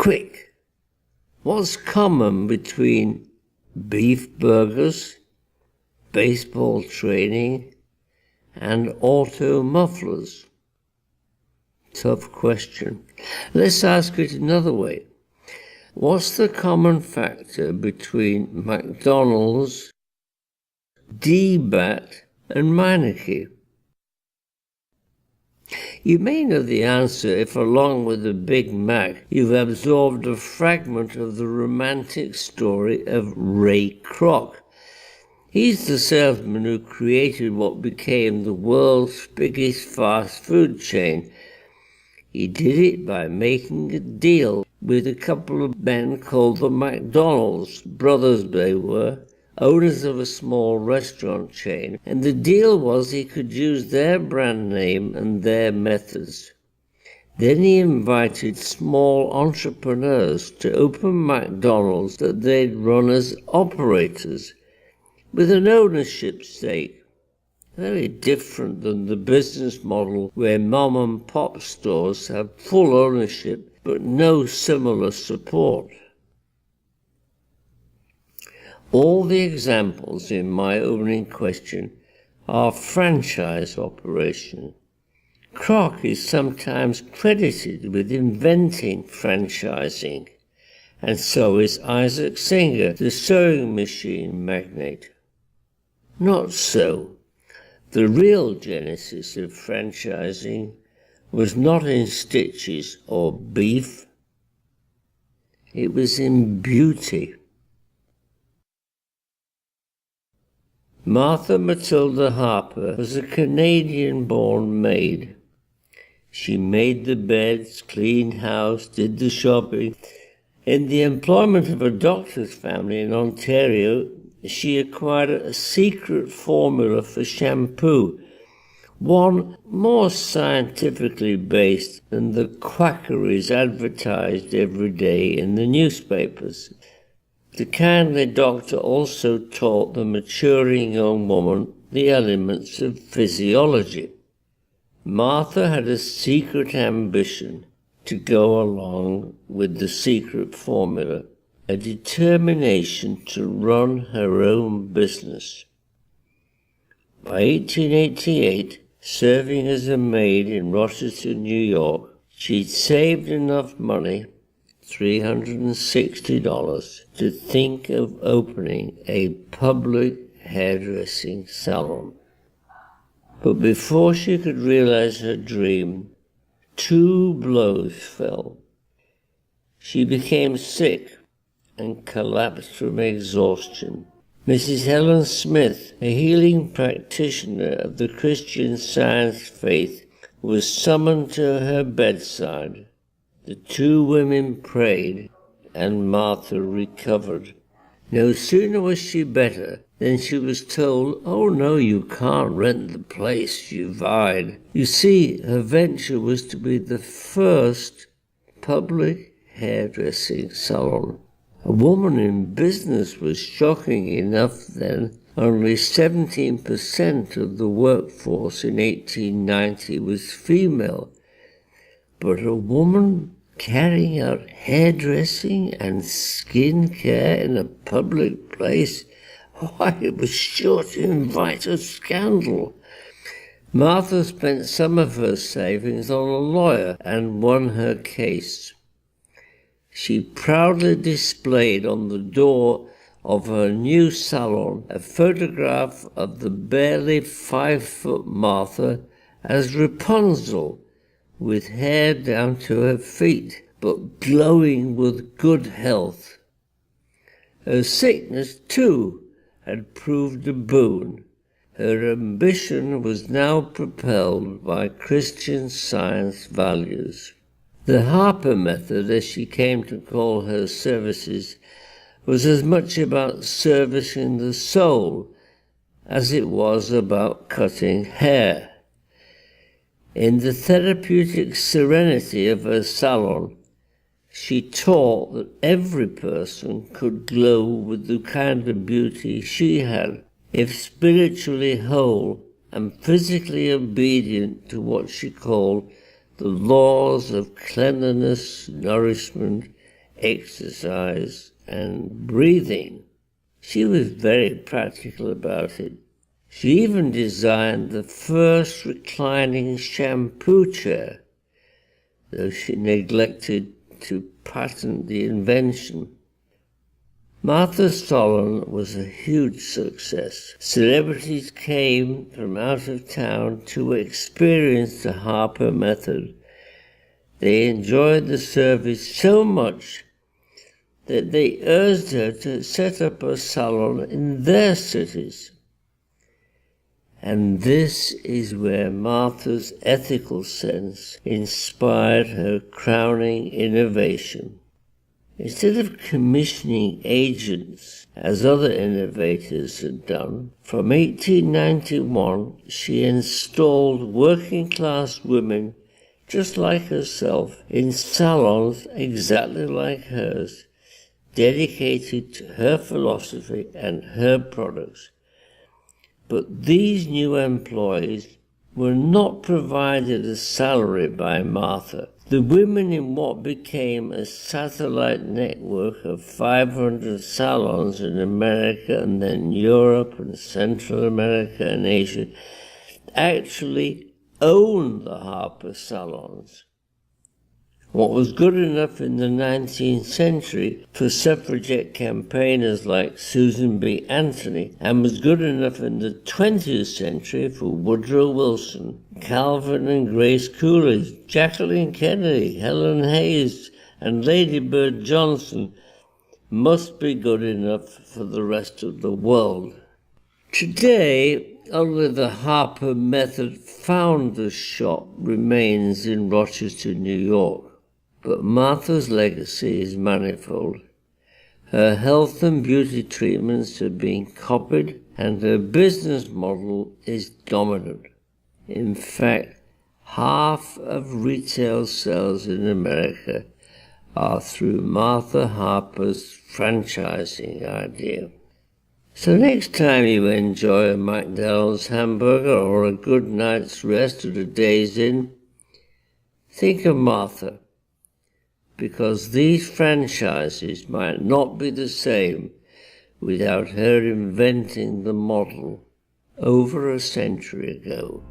Quick, what's common between beef burgers, baseball training, and auto mufflers? Tough question. Let's ask it another way. What's the common factor between McDonald's, D-Bat, and Meineke? You may know the answer if, along with the Big Mac, you've absorbed a fragment of the romantic story of Ray Kroc. He's the salesman who created what became the world's biggest fast food chain. He did it by making a deal with a couple of men called the McDonalds, brothers they were, owners of a small restaurant chain, and the deal was he could use their brand name and their methods. Then he invited small entrepreneurs to open McDonald's that they'd run as operators, with an ownership stake. Very different than the business model where mom and pop stores have full ownership but no similar support. All the examples in my opening question are franchise operations. Kroc is sometimes credited with inventing franchising, and so is Isaac Singer, the sewing machine magnate. Not so. The real genesis of franchising was not in stitches or beef. It was in beauty. Martha Matilda Harper was a Canadian-born maid. She made the beds, cleaned house, did the shopping. In the employment of a doctor's family in Ontario, she acquired a secret formula for shampoo, one more scientifically based than the quackeries advertised every day in the newspapers. The kindly doctor also taught the maturing young woman the elements of physiology. Martha had a secret ambition to go along with the secret formula, a determination to run her own business. By 1888, serving as a maid in Rochester, New York, she'd saved enough money, $360, to think of opening a public hairdressing salon. But before she could realize her dream, 2 blows fell. She became sick and collapsed from exhaustion. Mrs. Helen Smith, a healing practitioner of the Christian Science faith, was summoned to her bedside. The 2 women prayed, and Martha recovered. No sooner was she better than she was told, "Oh no, you can't rent the place you vied." You see, her venture was to be the first public hairdressing salon. A woman in business was shocking enough then. Only 17% of the workforce in 1890 was female. But a woman carrying out hairdressing and skin care in a public place, why, it was sure to invite a scandal. Martha spent some of her savings on a lawyer and won her case. She proudly displayed on the door of her new salon a photograph of the barely 5-foot Martha as Rapunzel, with hair down to her feet, but glowing with good health. Her sickness, too, had proved a boon. Her ambition was now propelled by Christian Science values. The Harper method, as she came to call her services, was as much about servicing the soul as it was about cutting hair. In the therapeutic serenity of her salon, she taught that every person could glow with the kind of beauty she had if spiritually whole and physically obedient to what she called the laws of cleanliness, nourishment, exercise, and breathing. She was very practical about it. She even designed the first reclining shampoo chair, though she neglected to patent the invention. Martha's salon was a huge success. Celebrities came from out of town to experience the Harper method. They enjoyed the service so much that they urged her to set up a salon in their cities. And this is where Martha's ethical sense inspired her crowning innovation. Instead of commissioning agents, as other innovators had done, from 1891 she installed working-class women just like herself in salons exactly like hers, dedicated to her philosophy and her products. But these new employees were not provided a salary by Martha. The women in what became a satellite network of 500 salons in America and then Europe and Central America and Asia actually owned the Harper salons. What was good enough in the 19th century for suffragette campaigners like Susan B. Anthony, and was good enough in the 20th century for Woodrow Wilson, Calvin and Grace Coolidge, Jacqueline Kennedy, Helen Hayes, and Lady Bird Johnson, must be good enough for the rest of the world. Today, only the Harper Method founder's shop remains in Rochester, New York. But Martha's legacy is manifold. Her health and beauty treatments are being copied, and her business model is dominant. In fact, half of retail sales in America are through Martha Harper's franchising idea. So next time you enjoy a McDonald's hamburger or a good night's rest at a Days Inn, think of Martha, because these franchises might not be the same without her inventing the model over a century ago.